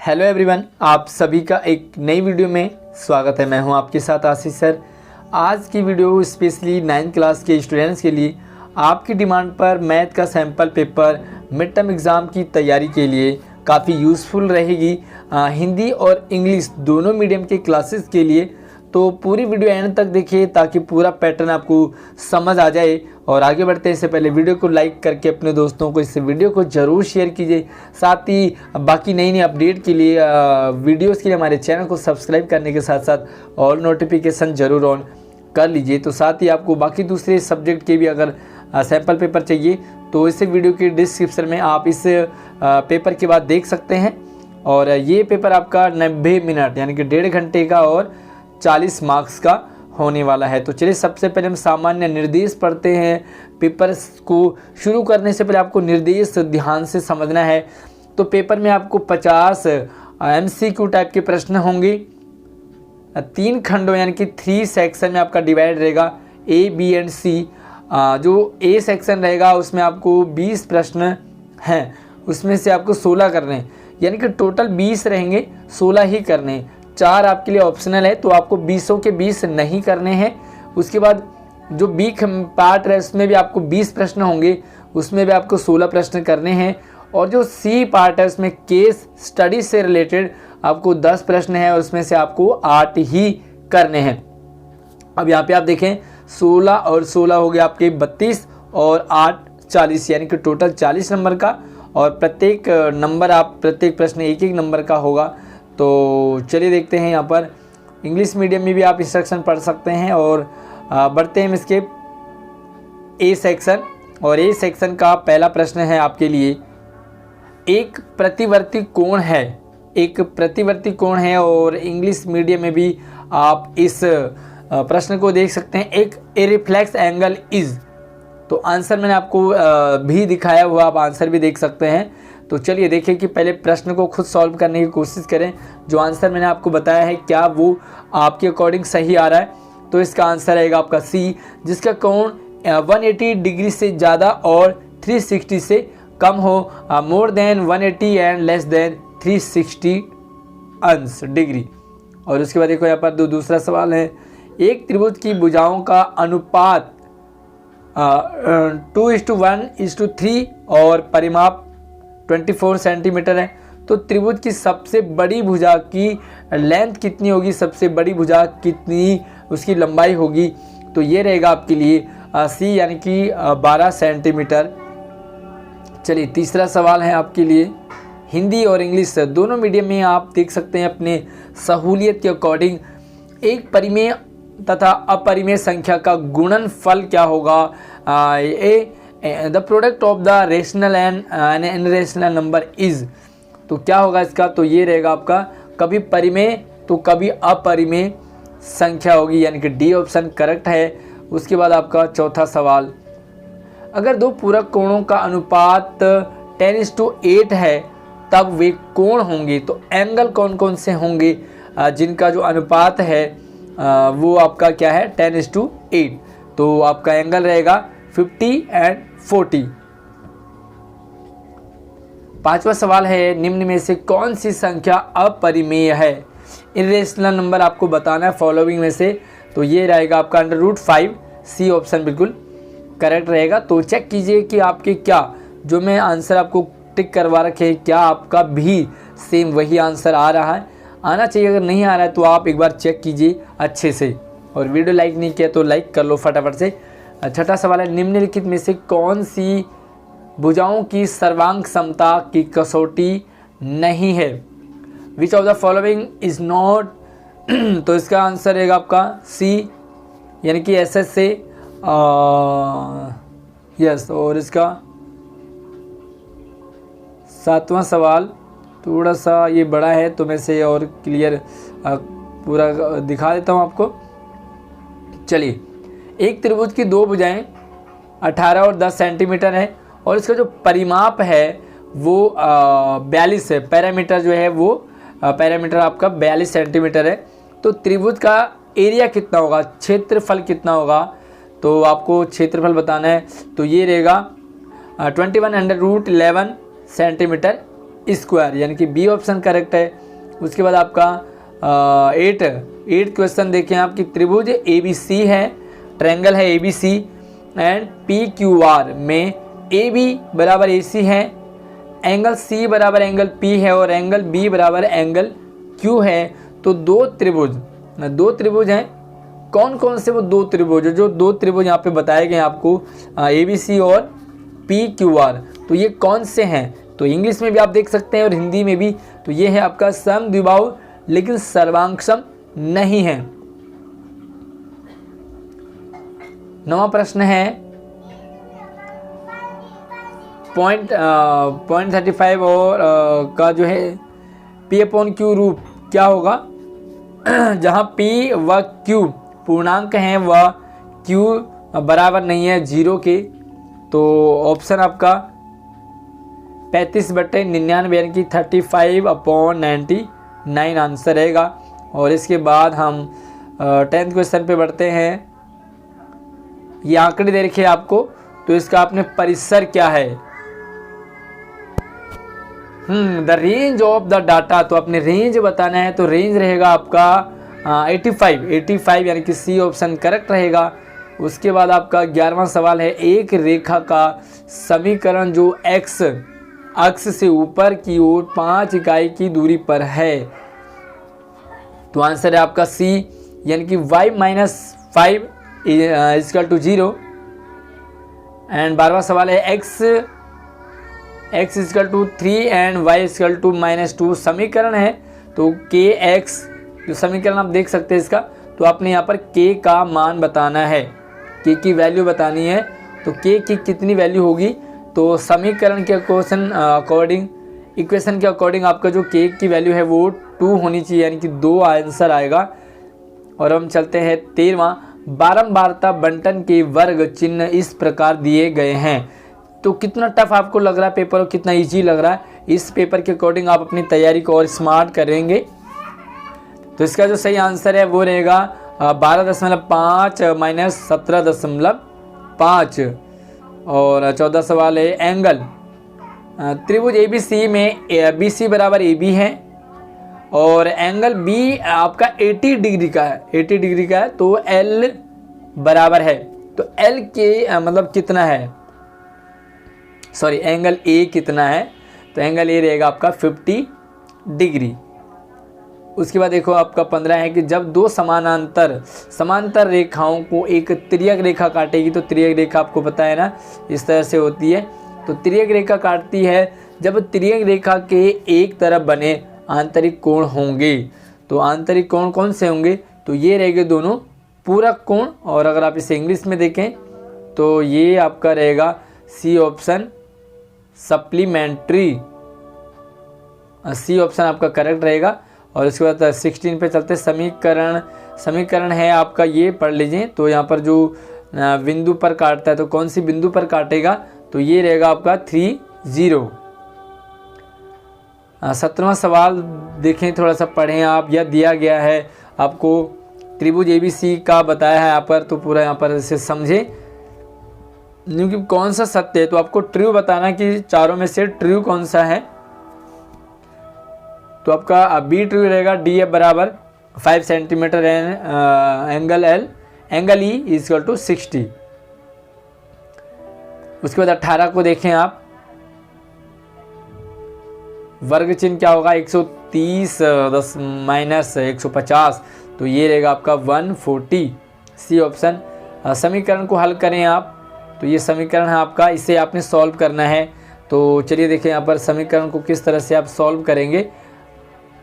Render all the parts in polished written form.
Hello everyone, आप सभी का एक नई वीडियो में स्वागत है। मैं हूं आपके साथ आशीष सर। आज की वीडियो स्पेशली 9th क्लास के स्टूडेंट्स के लिए आपकी डिमांड पर मैथ का sample paper mid term exam की तैयारी के लिए काफ़ी यूज़फुल रहेगी। हिंदी और इंग्लिश दोनों मीडियम के क्लासेस के लिए तो पूरी वीडियो एंड तक देखिए ताकि पूरा पैटर्न आपको समझ आ जाए। और आगे बढ़ते हैं इससे पहले वीडियो को लाइक करके अपने दोस्तों को इस वीडियो को ज़रूर शेयर कीजिए। साथ ही बाकी नई नई अपडेट के लिए वीडियोस के लिए हमारे चैनल को सब्सक्राइब करने के साथ साथ ऑल नोटिफिकेशन ज़रूर ऑन कर लीजिए। तो साथ ही आपको बाकी दूसरे सब्जेक्ट के भी अगर सैम्पल पेपर चाहिए तो इस वीडियो के डिस्क्रिप्शन में आप इस पेपर के बाद देख सकते हैं। और ये पेपर आपका 90 मिनट यानी कि 1.5 घंटे का और 40 मार्क्स का होने वाला है। तो चलिए सबसे पहले हम सामान्य निर्देश पढ़ते हैं। पेपर को शुरू करने से पहले आपको निर्देश ध्यान से समझना है। तो पेपर में आपको 50 MCQ टाइप के प्रश्न होंगे। 3 खंडों यानी कि 3 सेक्शन में आपका डिवाइड रहेगा A, B एंड C। जो A सेक्शन रहेगा उसमें आपको 20 प्रश्न हैं, उसमें से आपको 16 करने हैं, यानी कि टोटल 20 रहेंगे, 16 ही करने हैं। 4 आपके लिए ऑप्शनल है तो आपको 20 के 20 नहीं करने हैं। उसके बाद जो बी पार्ट है उसमें भी आपको 20 प्रश्न होंगे, उसमें भी आपको 16 प्रश्न करने हैं। और जो सी पार्ट है उसमें केस स्टडी से रिलेटेड आपको 10 प्रश्न हैं और उसमें से आपको 8 ही करने हैं। अब यहाँ पे आप देखें 16 और 16 हो गए आपके 32 और 8 40, यानी कि टोटल 40 नंबर का। और प्रत्येक नंबर आप प्रत्येक प्रश्न एक एक नंबर का होगा। तो चलिए देखते हैं यहाँ पर इंग्लिश मीडियम में भी आप इंस्ट्रक्शन पढ़ सकते हैं। और बढ़ते हैं इसके ए सेक्शन। और ए सेक्शन का पहला प्रश्न है आपके लिए, एक प्रतिवर्ती कोण है। एक प्रतिवर्ती कोण है और इंग्लिश मीडियम में भी आप इस प्रश्न को देख सकते हैं। एक एरिफ्लेक्स एंगल इज, तो आंसर मैंने आपको भी दिखाया हुआ, आप आंसर भी देख सकते हैं। तो चलिए देखिए कि पहले प्रश्न को खुद सॉल्व करने की कोशिश करें। जो आंसर मैंने आपको बताया है क्या वो आपके अकॉर्डिंग सही आ रहा है। तो इसका आंसर आएगा आपका सी, जिसका कोण 180 डिग्री से ज़्यादा और 360 से कम हो। More than 180 and less than 360 अंश डिग्री। और उसके बाद देखो यहाँ पर दूसरा सवाल है, एक त्रिभुज की भुजाओं का अनुपात 2:1:3 और परिमाप 24 सेंटीमीटर है। तो त्रिभुज की सबसे बड़ी भुजा की लेंथ कितनी होगी, सबसे बड़ी भुजा कितनी उसकी लंबाई होगी। तो ये रहेगा आपके लिए सी, यानी कि 12 सेंटीमीटर। चलिए तीसरा सवाल है आपके लिए, हिंदी और इंग्लिश दोनों मीडियम में आप देख सकते हैं अपने सहूलियत के अकॉर्डिंग। एक परिमेय तथा अपरिमेय संख्या का गुणनफल क्या होगा। The product of the rational and irrational number is, तो क्या होगा इसका। तो ये रहेगा आपका कभी परिमेय तो कभी अपरिमेय संख्या होगी, यानी कि डी ऑप्शन करेक्ट है। उसके बाद आपका चौथा सवाल, अगर दो पूरक कोणों का अनुपात 10:8 है तब वे कोण होंगे। तो एंगल कौन कौन से होंगे जिनका जो अनुपात है वो आपका क्या है 10:8। तो आपका एंगल रहेगा 50 और 40। पांचवा सवाल है, निम्न में से कौन सी संख्या अपरिमेय है। इरेशनल नंबर आपको बताना है फॉलोइंग में से। तो ये रहेगा आपका √5, सी ऑप्शन बिल्कुल करेक्ट रहेगा। तो चेक कीजिए कि आपके क्या जो मैं आंसर आपको टिक करवा रखे क्या आपका भी सेम वही आंसर आ रहा है। आना चाहिए, अगर नहीं आ रहा है तो आप एक बार चेक कीजिए अच्छे से। और वीडियो लाइक नहीं किया तो लाइक कर लो फटाफट से। छठा सवाल है, निम्नलिखित में से कौन सी भुजाओं की सर्वांग समता की कसौटी नहीं है। Which of the following is not, तो इसका आंसर रहेगा आपका सी, यानी कि SS से यस। और इसका 7वां सवाल थोड़ा सा ये बड़ा है तो मैं से और क्लियर पूरा दिखा देता हूँ आपको। चलिए, एक त्रिभुज की दो भुजाएं 18 और 10 सेंटीमीटर है और इसका जो परिमाप है वो 42 है। पैरामीटर जो है वो पैरामीटर आपका 42 सेंटीमीटर है। तो त्रिभुज का एरिया कितना होगा, क्षेत्रफल कितना होगा, तो आपको क्षेत्रफल बताना है। तो ये रहेगा 21 √11 सेंटीमीटर स्क्वायर, यानी कि बी ऑप्शन करेक्ट है। उसके बाद आपका 8 क्वेश्चन देखें आप कि त्रिभुज ABC है, ट्रायंगल है ABC एंड PQR में AB बराबर AC है, एंगल C बराबर एंगल P है और एंगल B बराबर एंगल Q है। तो दो त्रिभुज हैं। कौन कौन से वो दो त्रिभुज, जो दो त्रिभुज यहाँ पे बताए गए आपको ABC और PQR, तो ये कौन से हैं? तो इंग्लिश में भी आप देख सकते हैं और हिंदी में भी। तो ये है आपका समद्विबाहु लेकिन सर्वांगसम नहीं है। 9वां प्रश्न है पॉइंट 35 और का जो है P/Q रूप क्या होगा? जहाँ P व Q पूर्णांक हैं व Q बराबर नहीं है 0 के, तो ऑप्शन आपका 35/99 यानी कि 35/99 आंसर रहेगा। और इसके बाद हम 10th क्वेश्चन पे बढ़ते हैं। ये आंकड़े दे रखे आपको, तो इसका आपने परिसर क्या है? The range of the data, तो आपने रेंज बताना है। तो रेंज रहेगा आपका 85 यानी कि सी ऑप्शन करेक्ट रहेगा। उसके बाद आपका 11वां सवाल है, एक रेखा का समीकरण जो x अक्ष से ऊपर की ओर 5 इकाई की दूरी पर है। तो आंसर है आपका सी, यानी कि y - 5 = 0। एंड 12वां सवाल है x = 3 एंड y = -2 समीकरण है। तो kx जो समीकरण आप देख सकते हैं इसका, तो आपने यहाँ पर k का मान बताना है, k की वैल्यू बतानी है। तो k की कितनी वैल्यू होगी? तो समीकरण के इक्वेशन के अकॉर्डिंग आपका जो k की वैल्यू है वो 2 होनी चाहिए, यानी कि 2 आंसर आएगा। और हम चलते हैं 13वां, बारंबारता बंटन के वर्ग चिन्ह इस प्रकार दिए गए हैं। तो कितना टफ आपको लग रहा है पेपर और कितना इजी लग रहा है, इस पेपर के अकॉर्डिंग आप अपनी तैयारी को और स्मार्ट करेंगे। तो इसका जो सही आंसर है वो रहेगा 12.5 - 17.5। और 14 सवाल है, एंगल त्रिभुज ABC में BC बराबर AB है और एंगल B आपका 80 डिग्री का है, तो L बराबर है। तो L के मतलब कितना है, सॉरी एंगल A कितना है? तो एंगल A रहेगा आपका 50 डिग्री। उसके बाद देखो आपका 15 है कि जब दो समांतर रेखाओं को एक तिर्यक रेखा काटेगी, तो तिर्यक रेखा आपको पता है ना इस तरह से होती है। तो तिर्यक रेखा काटती है जब तिर्यक रेखा के एक तरफ बने आंतरिक कोण होंगे। तो आंतरिक कोण कौन से होंगे? तो ये रहेंगे दोनों पूरक कोण। और अगर आप इसे इंग्लिश में देखें तो ये आपका रहेगा C option supplementary, C option आपका करेक्ट रहेगा। और उसके बाद 16 पे चलते, समीकरण है आपका, ये पढ़ लीजिए। तो यहाँ पर जो बिंदु पर काटता है, तो कौन सी बिंदु पर काटेगा? तो ये रहेगा आपका 30। 17वां सवाल देखें, थोड़ा सा पढ़ें आप। यह दिया गया है आपको त्रिभुज ABC का बताया है यहाँ पर, तो पूरा यहाँ पर इसे समझें क्योंकि कौन सा सत्य है। तो आपको ट्रू बताना कि चारों में से ट्रू कौन सा है। तो आपका बी ट्रू रहेगा, DF बराबर 5 सेंटीमीटर एंगल E = 60। उसके बाद 18 को देखें आप, वर्ग चिन्ह क्या होगा? 130 - 150, तो ये रहेगा आपका 140, सी ऑप्शन। समीकरण को हल करें आप, तो ये समीकरण है आपका, इसे आपने सॉल्व करना है। तो चलिए देखें यहाँ पर समीकरण को किस तरह से आप सॉल्व करेंगे।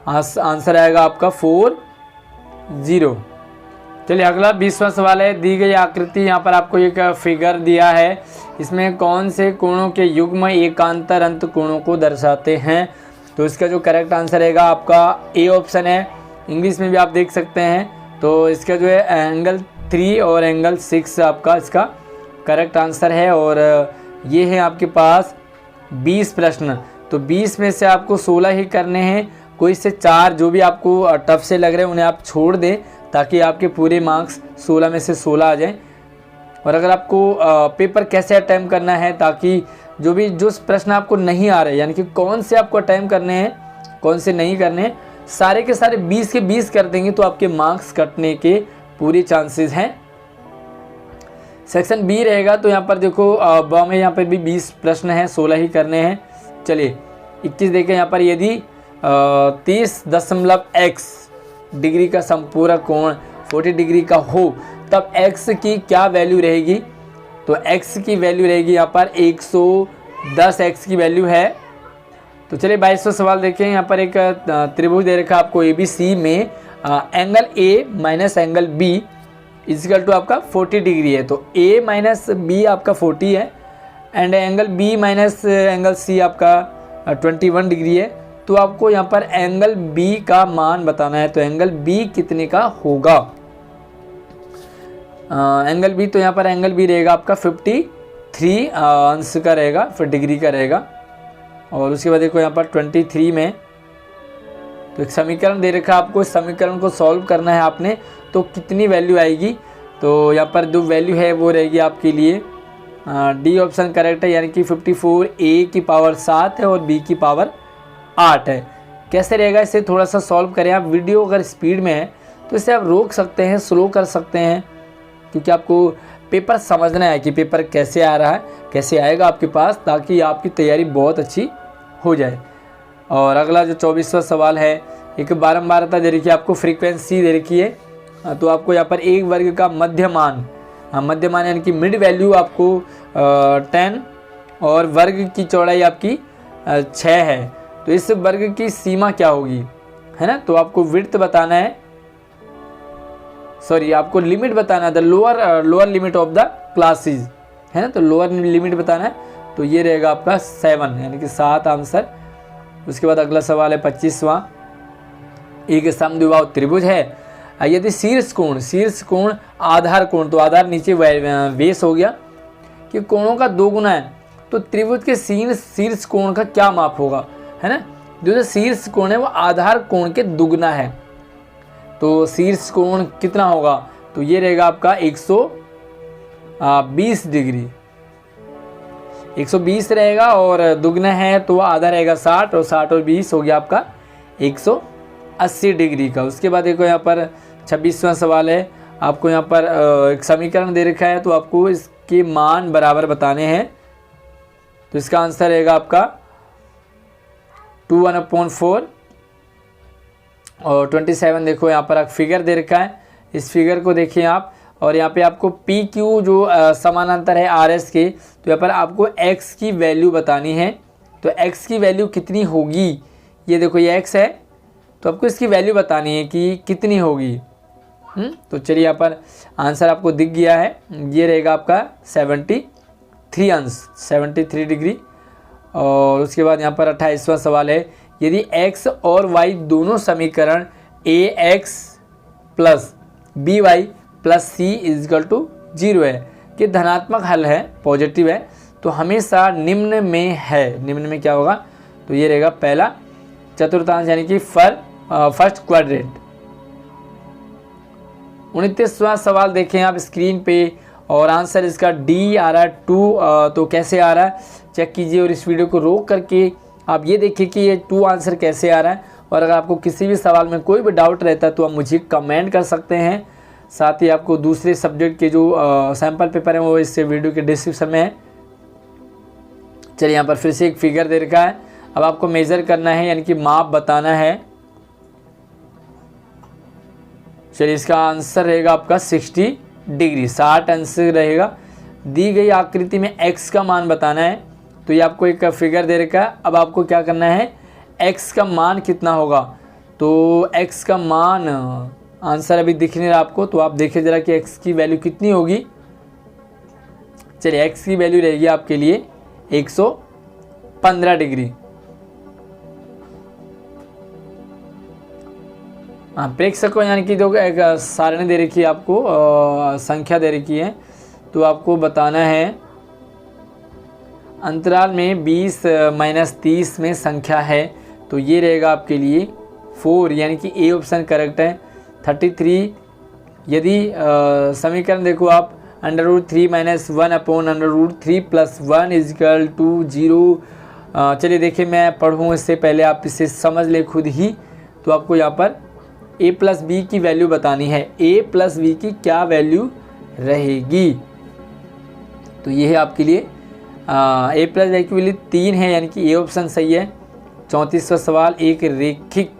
आंसर आएगा आपका 40। चलिए अगला 20वां सवाल है, दी गई आकृति, यहाँ पर आपको एक फिगर दिया है, इसमें कौन से कोणों के युग्म एकांतर अंत कोणों को दर्शाते हैं? तो इसका जो करेक्ट आंसर रहेगा आपका ए ऑप्शन है। इंग्लिश में भी आप देख सकते हैं। तो इसका जो है एंगल 3 और एंगल 6 आपका इसका करेक्ट आंसर है। और ये है आपके पास 20 प्रश्न, तो 20 में से आपको 16 ही करने हैं। कोई से 4 जो भी आपको टफ से लग रहे हैं उन्हें आप छोड़ दें, ताकि आपके पूरे मार्क्स 16 में से 16 आ जाएं। और अगर आपको पेपर कैसे अटैम्प्ट करना है ताकि जो प्रश्न आपको नहीं आ रहे, यानी कि कौन से आपको अटेम्प्ट करने हैं, कौन से नहीं करने हैं, सारे के सारे 20 के 20 कर देंगे तो आपके मार्क्स कटने के पूरे चांसेस हैं। सेक्शन बी रहेगा तो यहाँ पर देखो ब में यहाँ पर भी 20 प्रश्न हैं, 16 ही करने हैं। चलिए 21 देखें यहाँ पर, यदि 30.x डिग्री का संपूरक कोण 40 डिग्री का हो तब x की क्या वैल्यू रहेगी। तो x की वैल्यू रहेगी यहाँ पर 110 x की वैल्यू है। तो चलिए 22वां सवाल देखें। यहाँ पर एक त्रिभुज दे रखा आपको ABC में angle A minus angle B equal to आपका 40 डिग्री है। तो A माइनस B आपका 40 है and angle B minus angle C आपका 21 डिग्री है। तो आपको यहाँ पर एंगल B का मान बताना है। तो एंगल B कितने का होगा। एंगल B, तो यहाँ पर एंगल B रहेगा आपका 53 अंश का रहेगा, फिर डिग्री का रहेगा। और उसके बाद देखो यहाँ पर 23 में तो एक समीकरण दे रखा है आपको, इस समीकरण को सॉल्व करना है आपने। तो कितनी वैल्यू आएगी, तो यहाँ पर जो वैल्यू है वो रहेगी आपके लिए डी ऑप्शन करेक्ट है, यानी कि 54 A की पावर 7 है और B की पावर 8 है। कैसे रहेगा, इसे थोड़ा सा सॉल्व करें आप। वीडियो अगर स्पीड में है तो इसे आप रोक सकते हैं, स्लो कर सकते हैं, क्योंकि आपको पेपर समझना है कि पेपर कैसे आ रहा है, कैसे आएगा आपके पास, ताकि आपकी तैयारी बहुत अच्छी हो जाए। और अगला जो 24वां सवाल है, एक बारंबारता दे रखी है आपको, फ्रीक्वेंसी दे रखी है। तो आपको यहाँ पर एक वर्ग का मध्यमान, मध्यमान यानी कि मिड वैल्यू आपको 10 और वर्ग की चौड़ाई आपकी 6 है। तो इस वर्ग की सीमा क्या होगी, है ना। तो आपको विड्थ बताना है, सॉरी आपको लिमिट बताना है, the lower limit of the classes, है ना। तो लोअर लिमिट बताना है। तो ये रहेगा आपका 7, यानी कि 7 आंसर। उसके बाद अगला सवाल है 25वां। एक समद्विबाहु त्रिभुज है, यदि शीर्ष कोण आधार कोण, तो आधार नीचे बेस हो गया कि कोणों का 2 गुना है, तो त्रिभुज के शीर्ष कोण का क्या माप होगा, है ना। जो शीर्ष कोण है वो आधार कोण के दुगना है। तो शीर्ष कोण कितना होगा, तो ये रहेगा आपका 120 डिग्री, 120 रहेगा और दुगना है तो आधा रहेगा 60, और 60 और 20 हो गया आपका 180 डिग्री का। उसके बाद देखो यहाँ पर 26वां सवाल है। आपको यहाँ पर एक समीकरण दे रखा है, तो आपको इसके मान बराबर बताने हैं। तो इसका आंसर रहेगा आपका 2/4 और 27 देखो यहाँ पर एक फिगर दे रखा है, इस फिगर को देखिए आप। और यहाँ पे आपको पी क्यू जो समानांतर है आर एस के, तो यहाँ पर आपको एक्स की वैल्यू बतानी है। तो एक्स की वैल्यू कितनी होगी, ये देखो ये एक्स है, तो आपको इसकी वैल्यू बतानी है कि कितनी होगी। तो चलिए यहाँ पर आंसर आपको दिख गया है, ये रहेगा आपका 73 अंश, 73 डिग्री। और उसके बाद यहाँ पर 28वां सवाल है, यदि x और y दोनों समीकरण ax plus B Y plus C equal to 0 है कि धनात्मक हल है, पॉजिटिव है, तो हमेशा निम्न में है। निम्न में क्या होगा, तो ये रहेगा पहला चतुर्थांश, यानी कि फर्स्ट क्वाड्रेंट। 29वां सवाल देखें आप स्क्रीन पे, और आंसर इसका डी आ रहा है 2। तो कैसे आ रहा है चेक कीजिए, और इस वीडियो को रोक करके आप ये देखिए कि ये 2 आंसर कैसे आ रहा है। और अगर आपको किसी भी सवाल में कोई भी डाउट रहता है तो आप मुझे कमेंट कर सकते हैं। साथ ही आपको दूसरे सब्जेक्ट के जो सैम्पल पेपर हैं वो इस वीडियो के डिस्क्रिप्शन में है। चलिए यहाँ पर फिर से एक फिगर दे रखा है, अब आपको मेज़र करना है, यानी कि माप बताना है। चलिए इसका आंसर रहेगा आपका 60 डिग्री, 60 अंश रहेगा। दी गई आकृति में x का मान बताना है। तो ये आपको एक फिगर दे रखा है, अब आपको क्या करना है, x का मान कितना होगा। तो x का मान, आंसर अभी दिख नहीं रहा आपको, तो आप देखिए ज़रा कि x की वैल्यू कितनी होगी। चलिए x की वैल्यू रहेगी आपके लिए 115 डिग्री। प्रेक्षकों यानी कि जो एक सारणी दे रखी है आपको, संख्या दे रखी है, तो आपको बताना है अंतराल में 20 - 30 में संख्या है, तो ये रहेगा आपके लिए 4, यानी कि ए ऑप्शन करेक्ट है। 33 यदि समीकरण देखो आप √3 - 1/√3 + 1 = 0। चलिए देखिए, मैं पढ़ूँ इससे पहले आप इसे समझ ले खुद ही। तो आपको यहाँ पर a + b की वैल्यू बतानी है। a + b की क्या वैल्यू रहेगी? तो ये है आपके लिए a + b की वैल्यू 3 है, यानी कि ए ऑप्शन सही है। 34वां सवाल, एक रेखिक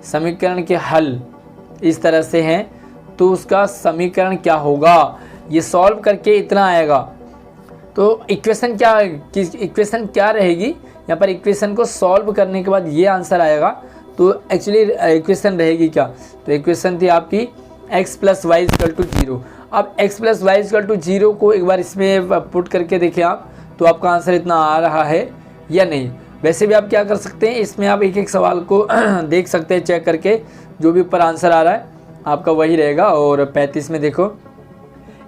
समीकरण के हल इस तरह से हैं तो उसका समीकरण क्या होगा? ये सॉल्व करके इतना आएगा तो इक्वेशन क्या रहेगी? यहाँ पर इक्वेशन को सॉल्व करने के बाद ये आंसर आएगा। तो एक्चुअली इक्वेशन रहेगी क्या? तो इक्वेशन थी आपकी x + y = 0। अब x + y = 0 को एक बार इसमें पुट करके देखें आप, तो आपका आंसर इतना आ रहा है या नहीं। वैसे भी आप क्या कर सकते हैं, इसमें आप एक एक सवाल को देख सकते हैं चेक करके, जो भी ऊपर आंसर आ रहा है आपका वही रहेगा। और 35 में देखो,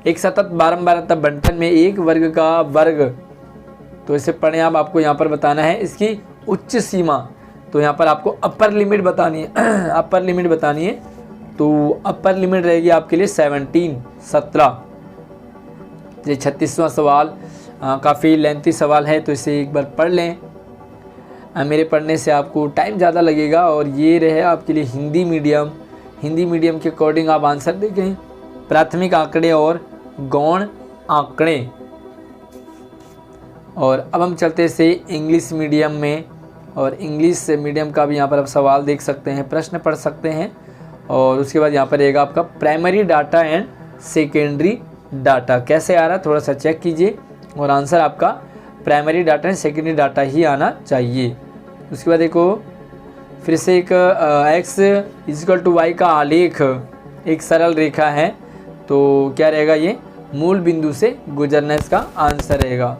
एक सतत बारंबारता बंटन में एक वर्ग का वर्ग, तो इसे पढ़ें आप, आपको यहाँ पर बताना है इसकी उच्च सीमा। तो यहाँ पर आपको अपर लिमिट बतानी है अपर लिमिट बतानी है। तो अपर लिमिट रहेगी आपके लिए 17। ये 36वां सवाल काफ़ी लेंथी सवाल है, तो इसे एक बार पढ़ लें। मेरे पढ़ने से आपको टाइम ज़्यादा लगेगा। और ये रहे आपके लिए हिंदी मीडियम के अकॉर्डिंग आप आंसर देखें। प्राथमिक आंकड़े और गौण आंकड़े। और अब हम चलते से इंग्लिश मीडियम में, और इंग्लिश मीडियम का भी यहाँ पर आप सवाल देख सकते हैं, प्रश्न पढ़ सकते हैं। और उसके बाद यहाँ पर रहेगा आपका primary data and secondary data. कैसे आ रहा है थोड़ा सा चेक कीजिए, और आंसर आपका primary data and secondary data ही आना चाहिए। उसके बाद देखो फिर से एक x = y का आलेख, एक सरल रेखा है। तो क्या रहेगा? ये मूल बिंदु से गुजरना इसका आंसर रहेगा।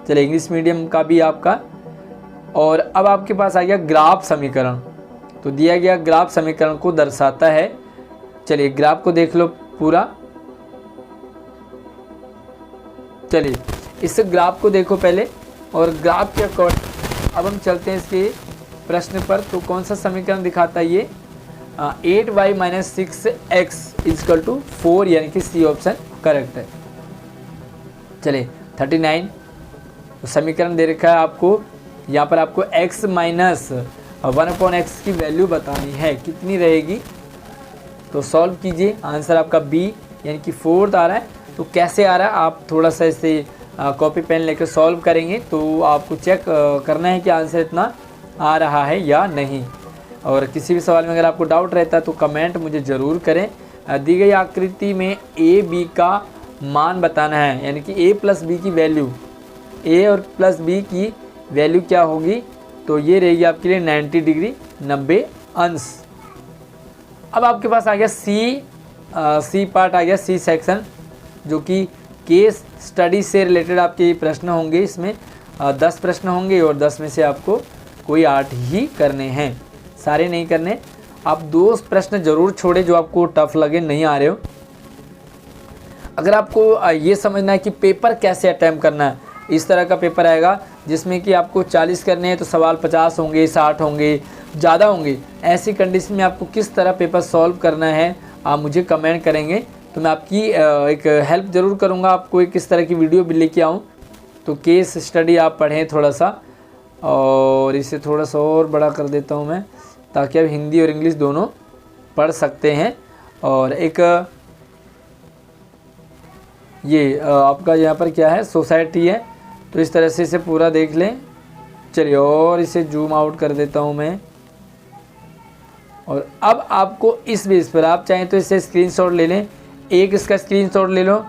चलिए इंग्लिश मीडियम का भी आपका। और अब आपके पास आ गया ग्राफ समीकरण। तो दिया गया ग्राफ समीकरण को दर्शाता है। चलिए ग्राफ को देख लो पूरा। चलिए इस ग्राफ को देखो पहले, और ग्राफ के अकॉर्डिंग अब हम चलते हैं इसके प्रश्न पर। तो कौन सा समीकरण दिखाता है ये? 8y - 6x = 4, यानी कि सी ऑप्शन करेक्ट है। चलिए 39, तो समीकरण दे रखा है आपको। यहाँ पर आपको x - 1/x की वैल्यू बतानी है, कितनी रहेगी? तो सॉल्व कीजिए। आंसर आपका b यानी कि 4 आ रहा है। तो कैसे आ रहा है, आप थोड़ा सा इसे कॉपी पेन लेकर सॉल्व करेंगे तो आपको चेक करना है कि आंसर इतना आ रहा है या नहीं। और किसी भी सवाल में अगर आपको डाउट रहता है तो कमेंट मुझे ज़रूर करें। दी गई आकृति में a b का मान बताना है, यानी कि a + b की वैल्यू, a और + b की वैल्यू क्या होगी? तो ये रहेगी आपके लिए 90 डिग्री 90 अंश। अब आपके पास आ गया सी पार्ट आ गया, सी सेक्शन, जो कि केस स्टडी से रिलेटेड आपके प्रश्न होंगे। इसमें 10 प्रश्न होंगे और 10 में से आपको कोई 8 ही करने हैं, सारे नहीं करने। आप 2 प्रश्न जरूर छोड़े जो आपको टफ लगे, नहीं आ रहे हो। अगर आपको ये समझना है कि पेपर कैसे अटैम्प्ट करना है, इस तरह का पेपर आएगा जिसमें कि आपको 40 करने हैं तो सवाल 50 होंगे, 60 होंगे, ज़्यादा होंगे। ऐसी कंडीशन में आपको किस तरह पेपर सॉल्व करना है आप मुझे कमेंट करेंगे, तो मैं आपकी एक हेल्प ज़रूर करूँगा। आपको एक किस तरह की वीडियो भी लेके आऊँ। तो केस स्टडी आप पढ़ें थोड़ा सा, और इसे थोड़ा सा और बड़ा कर देता हूँ मैं, ताकि आप हिंदी और इंग्लिश दोनों पढ़ सकते हैं। और एक ये आपका यहाँ पर क्या है, सोसाइटी है। तो इस तरह से इसे पूरा देख लें। चलिए और इसे जूम आउट कर देता हूँ मैं। और अब आपको इस बेस पर आप चाहें तो इसे स्क्रीनशॉट ले लें, एक इसका स्क्रीनशॉट ले लो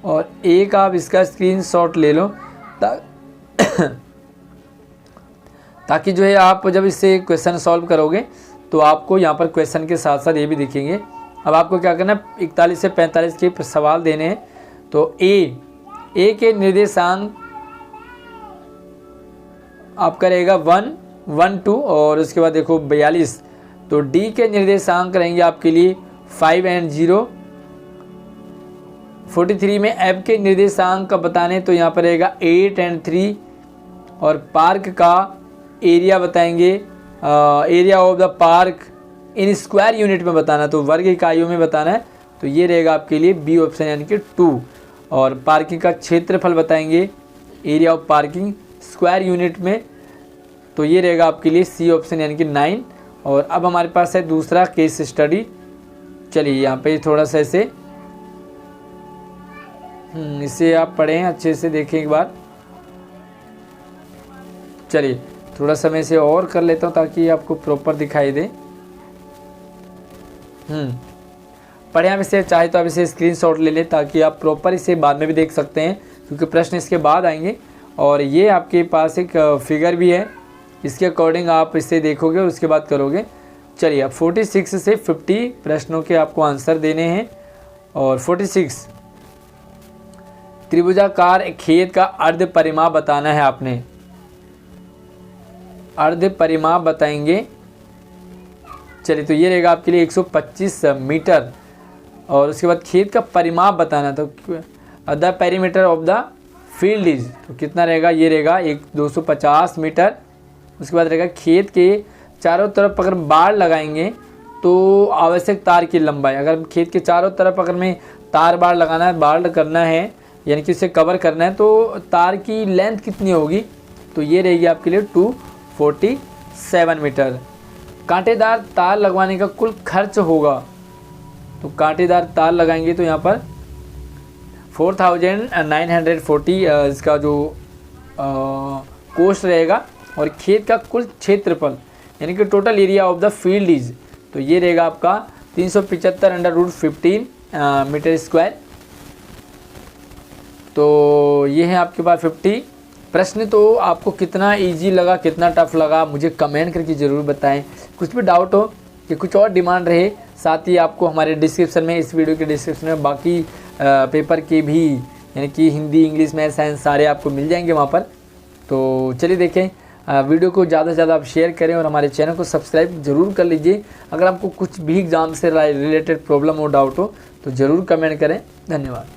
और एक आप इसका स्क्रीनशॉट ले लो, ताकि जो है आप जब इससे क्वेश्चन सॉल्व करोगे तो आपको यहाँ पर क्वेश्चन के साथ साथ ये भी दिखेंगे। अब आपको क्या करना है, 41 से 45 के सवाल देने हैं। तो ए के निर्देशांक आपका रहेगा 1, 1, 2 और उसके बाद देखो 42। तो डी के निर्देशांक रहेंगे आपके लिए 5 और 0। 43 में एफ के निर्देशांक का बताने तो यहाँ पर रहेगा 8 और 3। और पार्क का एरिया बताएंगे, area of the park in square unit में बताना, तो वर्ग इकाइयों में बताना है। तो ये रहेगा आपके लिए बी ऑप्शन यानी कि 2। और पार्किंग का क्षेत्रफल बताएंगे, area of parking square unit में, तो ये रहेगा आपके लिए सी ऑप्शन यानी कि 9। और अब हमारे पास है दूसरा केस स्टडी। चलिए यहाँ पे थोड़ा सा इसे आप पढ़ें, अच्छे से देखें एक बार। चलिए थोड़ा सा मैं इसे और कर लेता हूँ ताकि आपको प्रॉपर दिखाई दे। पढ़े आप इसे, चाहे तो आप इसे स्क्रीनशॉट ले लें ताकि आप प्रॉपर इसे बाद में भी देख सकते हैं, क्योंकि प्रश्न इसके बाद आएंगे। और ये आपके पास एक फिगर भी है, इसके अकॉर्डिंग आप इसे देखोगे और उसके बाद करोगे। चलिए अब 46 से 50 प्रश्नों के आपको आंसर देने हैं। और 46, त्रिभुजाकार खेत का अर्ध परिमाप बताना है आपने। अर्ध परिमाप बताएंगे। चलिए तो ये रहेगा आपके लिए 125 मीटर। और उसके बाद खेत का परिमाप बताना, तो the perimeter of the field is, तो कितना रहेगा, ये रहेगा 250 मीटर। उसके बाद रहेगा खेत के चारों तरफ अगर बाड़ लगाएंगे तो आवश्यक तार की लंबाई, अगर खेत के चारों तरफ अगर में तार बाड़ लगाना है, बाड़ करना है यानी कि उसे कवर करना है, तो तार की लेंथ कितनी होगी, तो ये रहेगी आपके लिए 247 मीटर। कांटेदार तार लगवाने का कुल खर्च होगा, तो कांटेदार तार लगाएंगे तो यहाँ पर 4940 इसका जो कोस्ट रहेगा। और खेत का कुल क्षेत्रफल यानी कि total area of the field is, तो ये रहेगा आपका 375/15 मीटर स्क्वायर। तो ये है आपके पास 50 प्रश्न। तो आपको कितना इजी लगा, कितना टफ लगा, मुझे कमेंट करके ज़रूर बताएं। कुछ भी डाउट हो कि कुछ और डिमांड रहे, साथ ही आपको हमारे डिस्क्रिप्शन में, इस वीडियो के डिस्क्रिप्शन में बाकी पेपर के भी यानी कि हिंदी, इंग्लिश, मैथ, साइंस सारे आपको मिल जाएंगे वहाँ पर। तो चलिए देखें, वीडियो को ज़्यादा से ज़्यादा आप शेयर करें और हमारे चैनल को सब्सक्राइब ज़रूर कर लीजिए। अगर आपको कुछ भी एग्ज़ाम से रिलेटेड प्रॉब्लम हो, डाउट हो, तो ज़रूर कमेंट करें। धन्यवाद।